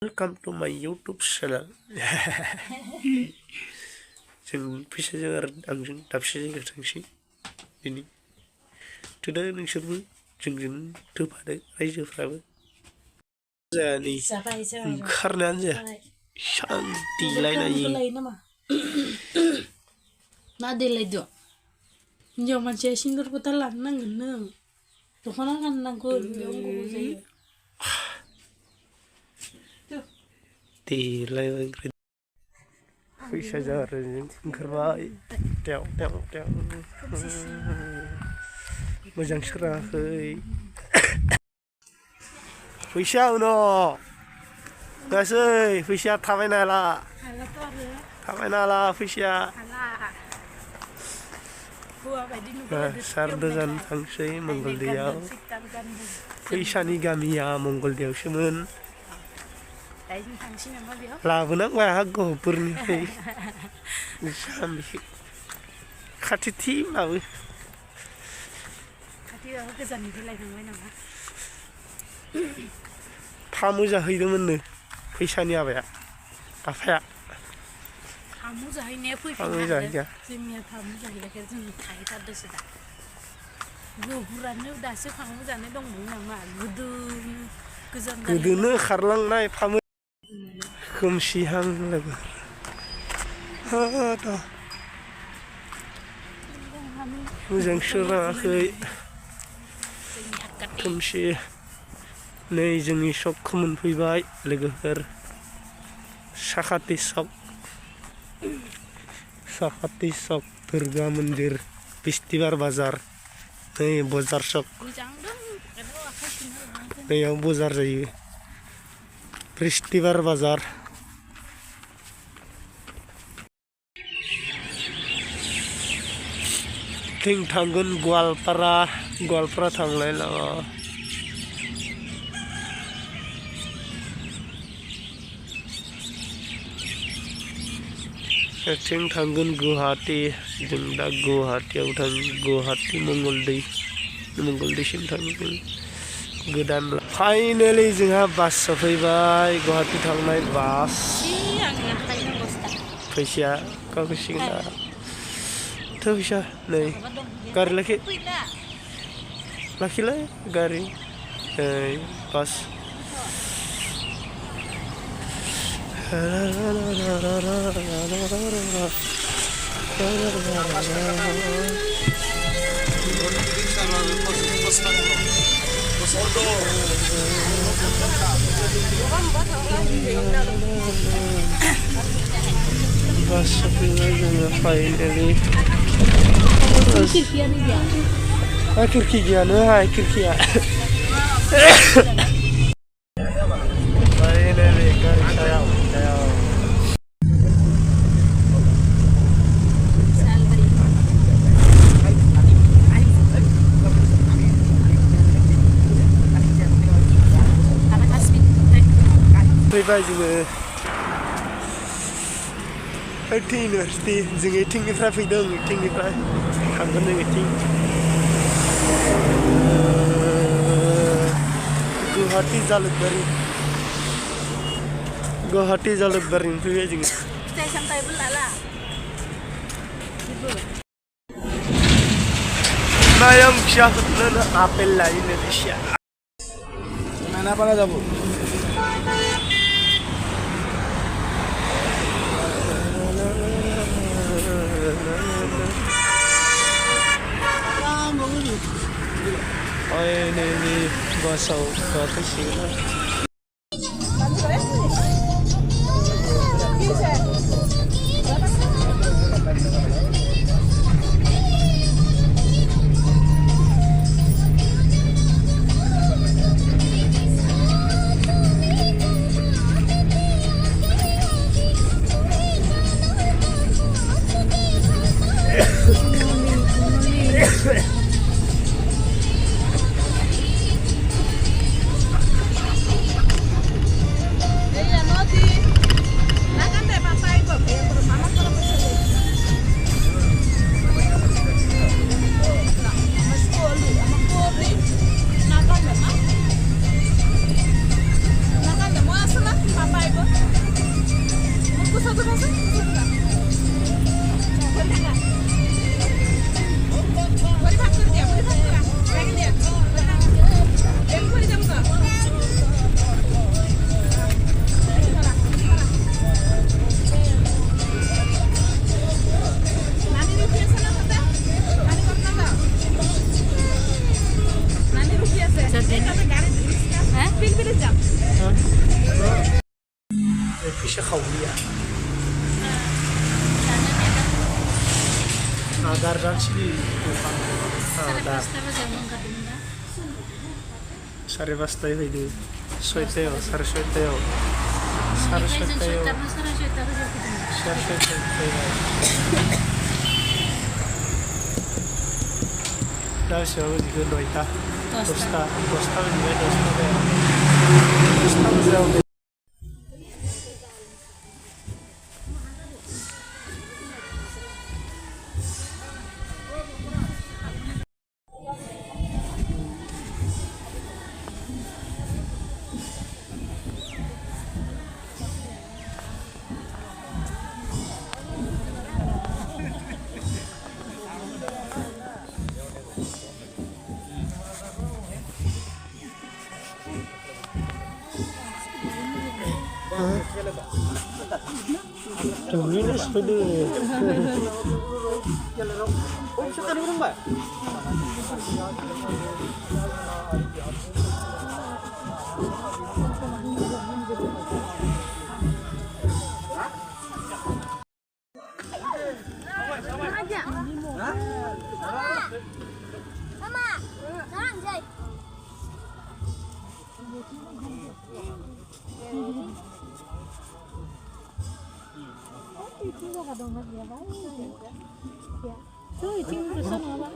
Welcome to my YouTube channel. जों फैसाजों आरो आंजों दाबसे जायगायाव थांसै दिनै थोदो नोंसोरबो जोंजों थोफादो रायजोफ्राबो जायालै ओंखारनायानो जाया सान्ति लायनाय मा देलायदो हिनजाव मानसिया सिन्दुर फोथा लानो नांगोन नों दख'ना गाननांगौ बेयाव जायो देलायबाय फैसाजों आरो ओंखारबाय टेव टेव टेव मोजां सोराङाखै फैसा उनाव गासै फैसा थाबायनो हाला फैसाया सारदोजान थांसै मंगलदैयाव फैसानि गामिया मंगलदैयावसोमोन लाबोनांबाय आंहा गहपुरनिफ्राय खाथिथिब्लाबो गोजाननिफ्राय लायनांबाय नामा फामु जाहैदोंमोननो फैसानि आबाया आफाया फामु जाहैनाया फैफिननो जोंनिया फामु जाहैयाखै जों थाहैथारदोंसो दा गहपुरानो दासो फामु जानाय दंमोन नामा गोदोनो खारलांनाय फामु खोमसिहां लोगो मोजां सोराङाखै खोमसि नै जोंनि सकखौ मोनफैबाय लोगोफोर साखाथि सक दुर्गा मन्दिर बिस्तिबार बाजार नै बजार सक नैयाव बजार जायो बिस्तिबार बाजार थिं थांगोन गवालपारा थांलाय लामा थिं थांगोन गुवाहाटी जों दा गुवाहाटीयाव गुवाहाटी मंगलदैसिम थांगोन गोदान फाइनेलि जोंहा बास सफैबाय गुवाहाटी थांनाय बास फैसाया गावसिगोन थ' फैसा नै गारि लाखिलाय गारि नै बास बास सफैबाय जोङो फाइनेलि खिरखि गैयानो खिरखिया फाइनेलि गारि सायाव फैबाय जोङो इउनिभारसिटि जों इथिंनिफ्राय फैदों इथिंनिफ्राय थांगोन जों इथिं गुवाहाटी जालुकबारिनिफ्राय फैबाय जोङो फिथाइ सामथाइबो लाला नायम फिसाफोरनो आपेल लायोनो फिसा मानापाड़ा যাব finally बासाव गाखोसिगोन bisa kaulia. sana dia kan Agar dan sini. sana Dar. pasta ba jaman kadunda Sare basta itu. Soiteo, sare soiteo. Sare Ini kayak soiteo. sweater na sana sweater ba jaman Sare soiteo. Dah siapa juga noita. Dosta juga dosta deh. Dosta jauh. Tulis bener. Mama, sekarang Jai. itu ka dong mas ya ba ya so iting person